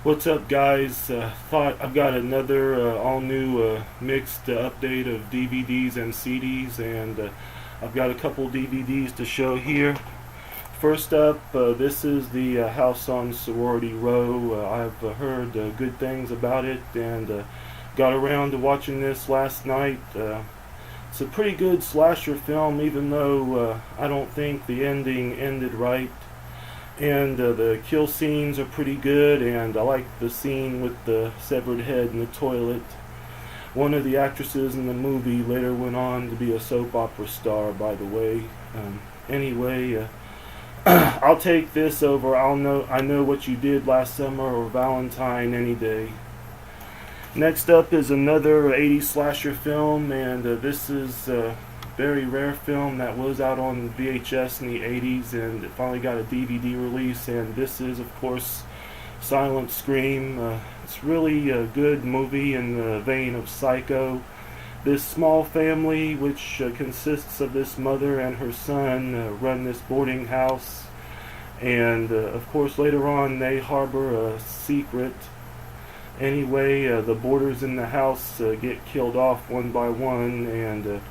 What's up, guys? Thought I've got another all-new mixed update of DVDs and CDs, and I've got a couple DVDs to show here. First up, this is the House on Sorority Row. I've heard good things about it, and got around to watching this last night. It's a pretty good slasher film, even though I don't think the ending ended right. And the kill scenes are pretty good, and I like the scene with the severed head in the toilet. One of the actresses in the movie later went on to be a soap opera star, by the way. Anyway, I'll take this over I Know What You Did Last Summer or Valentine any day. Next up is another 80s slasher film, and this is very rare film that was out on VHS in the 80s, and it finally got a DVD release, and this is, of course, Silent Scream. It's really a good movie in the vein of Psycho. This small family, which consists of this mother and her son, run this boarding house, and of course later on they harbor a secret. Anyway, the boarders in the house get killed off one by one, and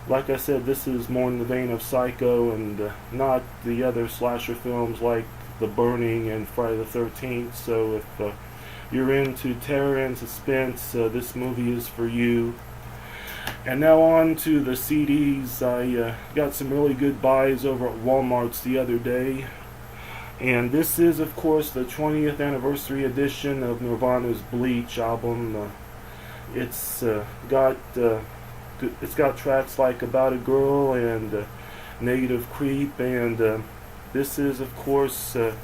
like I said, this is more in the vein of Psycho and not the other slasher films like The Burning and Friday the 13th. So if you're into terror and suspense, this movie is for you. And now on to the CDs. I got some really good buys over at Walmart's the other day. And this is, of course, the 20th anniversary edition of Nirvana's Bleach album. It's got tracks like About a Girl and Negative Creep, and this is, of course, the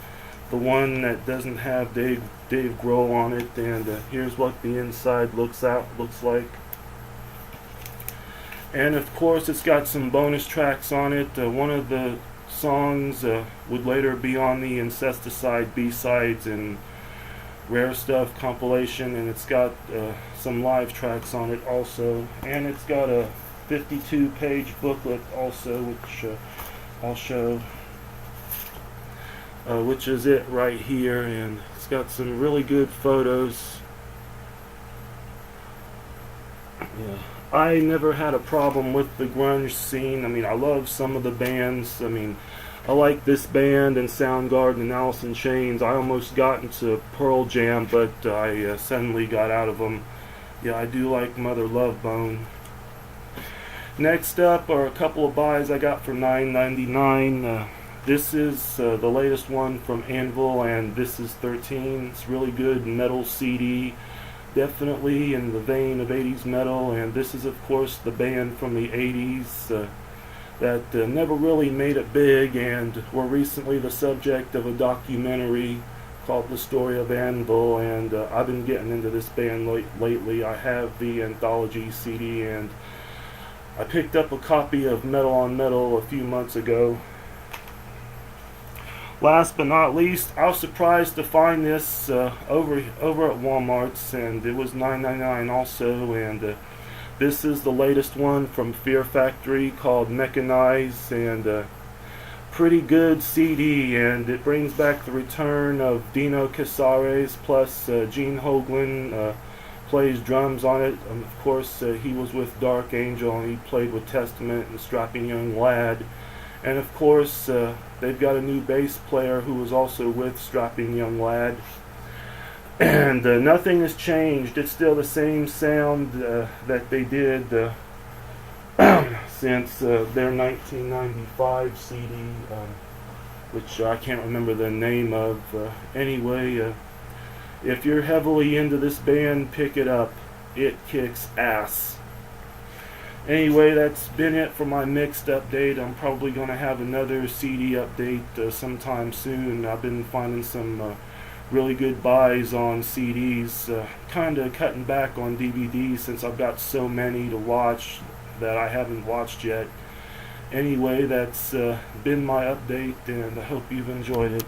one that doesn't have Dave Grohl on it, and here's what the inside looks like. And of course it's got some bonus tracks on it. One of the songs would later be on the Incesticide B-Sides and Rare Stuff compilation, and it's got some live tracks on it also, and it's got a 52-page booklet also, which I'll show, which is it right here, and it's got some really good photos. Yeah, I never had a problem with the grunge scene. I mean, I love some of the bands. I mean, I like this band and Soundgarden and Alice in Chains. I almost got into Pearl Jam, but I suddenly got out of them. Yeah, I do like Mother Love Bone. Next up are a couple of buys I got for $9.99. This is the latest one from Anvil, and this is 13. It's really good metal CD. Definitely in the vein of 80s metal, and this is, of course, the band from the 80s. That never really made it big, and were recently the subject of a documentary called The Story of Anvil, and I've been getting into this band lately. I have the anthology CD, and I picked up a copy of Metal on Metal a few months ago. Last but not least, I was surprised to find this over at Walmart's, and it was $9.99 also, and this is the latest one from Fear Factory called Mechanize, and pretty good CD, and it brings back the return of Dino Casares, plus Gene Hoglan plays drums on it. Of course, he was with Dark Angel, and he played with Testament and Strapping Young Lad. And of course, they've got a new bass player who was also with Strapping Young Lad. And nothing has changed. It's still the same sound that they did since their 1995 CD, which I can't remember the name of. Anyway, if you're heavily into this band, pick it up. It kicks ass. Anyway, that's been it for my mixed update. I'm probably going to have another CD update sometime soon. I've been finding some really good buys on CDs, kind of cutting back on DVDs since I've got so many to watch. that I haven't watched yet. Anyway, that's been my update, and I hope you've enjoyed it.